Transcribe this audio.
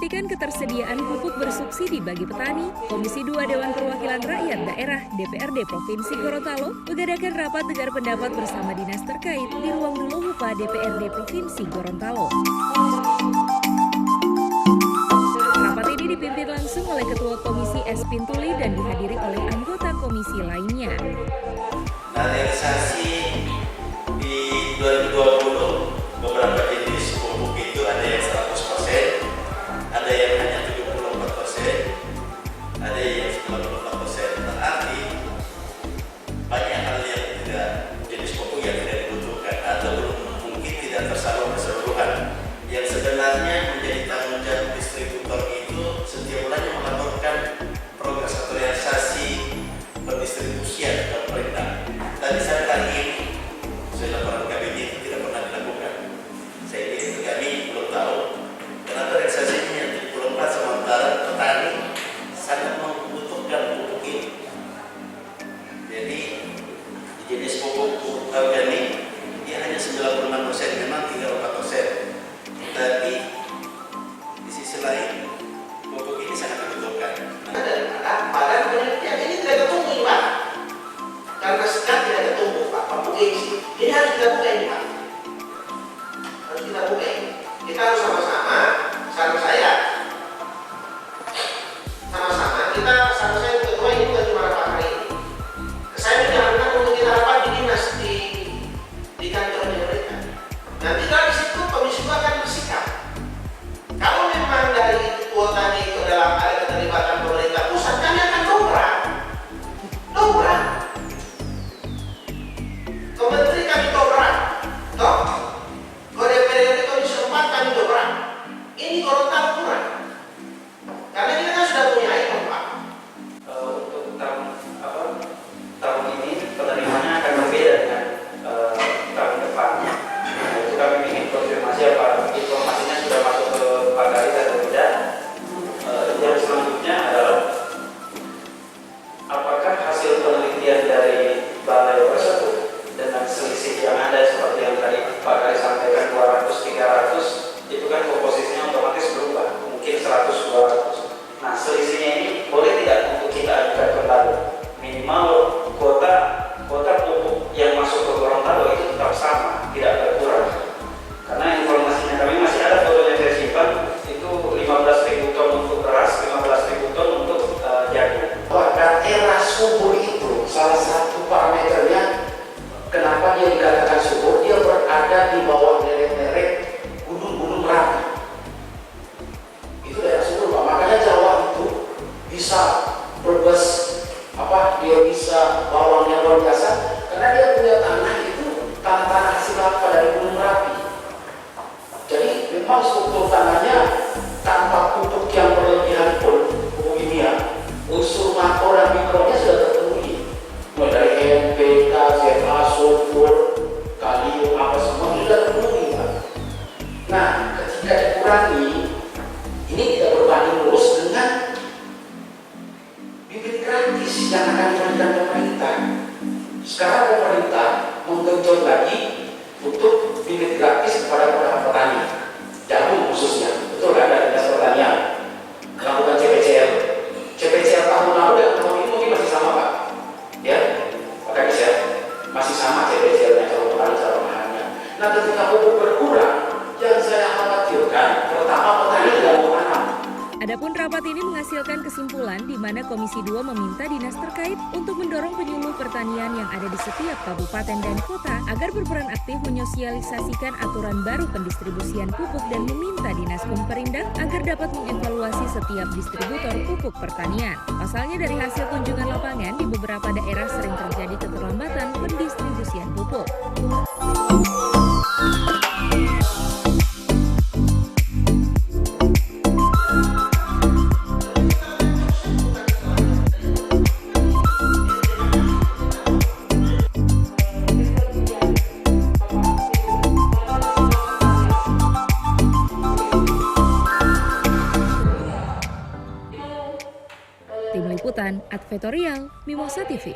memastikan ketersediaan pupuk bersubsidi bagi petani, Komisi 2 Dewan Perwakilan Rakyat Daerah DPRD Provinsi Gorontalo mengadakan rapat dengar pendapat bersama dinas terkait di Ruang Dulu Hupa DPRD Provinsi Gorontalo. Rapat ini dipimpin langsung oleh Ketua Komisi S. Pintuli dan dihadiri oleh anggota komisi lainnya. Realisasi di 2020 beberapa jenis pupuk itu ada yang 100%, ada yang hanya 74%, ada yang 94%. Berarti banyak hal yang tidak, jenis pupuk yang tidak dibutuhkan atau mungkin tidak tersalur keseluruhan. Yang sebenarnya menjadi tanggung jawab distributor itu setiap bulannya melaporkan progres atau realisasi pendistribusian ke pemerintah. Tadi sampai hari ini saya laporan KBD itu tidak pernah dilakukan. Saya kira kami belum tahu kenapa realisasinya yang 74 sementara petani sangat membutuhkan pupuk ini. Jadi di jenis pupuk organik dia hanya 96%, memang 34%. Tapi di sisi lain pupuk ini sangat dibutuhkan. Padahal penelitian ini tidak ketemu Pak, karena sekat tidak ketemu Pak. Pupuk ini harus kita buka ini Pak, harus kita buka ini. Kita harus sama-sama, saran saya ketua ini bukan cuma rapat hari ini. Saya menyarankan untuk kita rapat di dinas di kantornya mereka. Nanti kalau di situ komisi akan bersikap. Kalau memang dari kuotanya itu adalah ada keterlibatan pemerintah pusat, kami akan dobrak. Kementeri kami dobrak, toh? Periode komisi 4 kami dobrak. Ini Gorontalo kurang. Karena kita kan sudah punya item Pak. Untuk tahun ini penerimaannya akan berbeda dengan tahun depannya. Itu kami ingin konfirmasi apa informasinya sudah masuk ke Pak Garis atau tidak. Yang selanjutnya adalah apakah hasil penelitian dari balai tersebut dengan selisih yang ada seperti yang tadi Pak Garis sampaikan 200-300 itu kan komposisinya otomatis berubah, mungkin 100-200. Nah, selisihnya ini boleh tidak untuk kita ajukan kembali? Minimal kuota pupuk yang masuk ke Gorontalo itu tetap sama, tidak berkurang. Karena informasinya kami masih ada fotonya saya simpan, itu 15.000 ton untuk beras, 15.000 ton untuk jagung. Daerah subur itu salah satu parameternya kenapa dia dikatakan subur, dia berada di bawah lereng-lereng gunung-gunung Merapi. Itu daerah subur Pak. Makanya Jawa itu bisa berbes dia bisa bawangnya luar biasa karena dia punya tanah itu tanah hasil apa dari gunung Merapi. Jadi memang struktur tanahnya tanpa pupuk yang berlebihan pun, pupuk kimia, unsur makro dan mikronya sudah terpenuhi. Mulai dari NPK, ZA, sulfur, kalium, apa semua sudah terpenuhi Pak. Nah, ketika dikurangi, ini tidak berbanding lurus dengan bibit gratis yang akan diberikan pemerintah. Sekarang pemerintah menggenjot lagi untuk bibit gratis kepada petani jagung khususnya, betul kan, dari dinas pertanian melakukan CPCL tahun lalu dan tahun ini mungkin masih sama Pak, ya Pak Kadis ya, masih sama CPCL-nya calon petani calon lahannya. Nah, ketika pupuk berkurang, yang saya khawatirkan pertama petani tidak mau tanam. Adapun rapat ini menghasilkan kesimpulan di mana Komisi 2 meminta dinas terkait untuk mendorong penyuluh pertanian yang ada di setiap kabupaten dan kota agar berperan aktif menyosialisasikan aturan baru pendistribusian pupuk dan meminta Dinas Pemperindak agar dapat mengevaluasi setiap distributor pupuk pertanian. Pasalnya dari hasil kunjungan lapangan di beberapa daerah sering terjadi keterlambatan pendistribusian pupuk. Tim Liputan Advertorial Mimosa TV.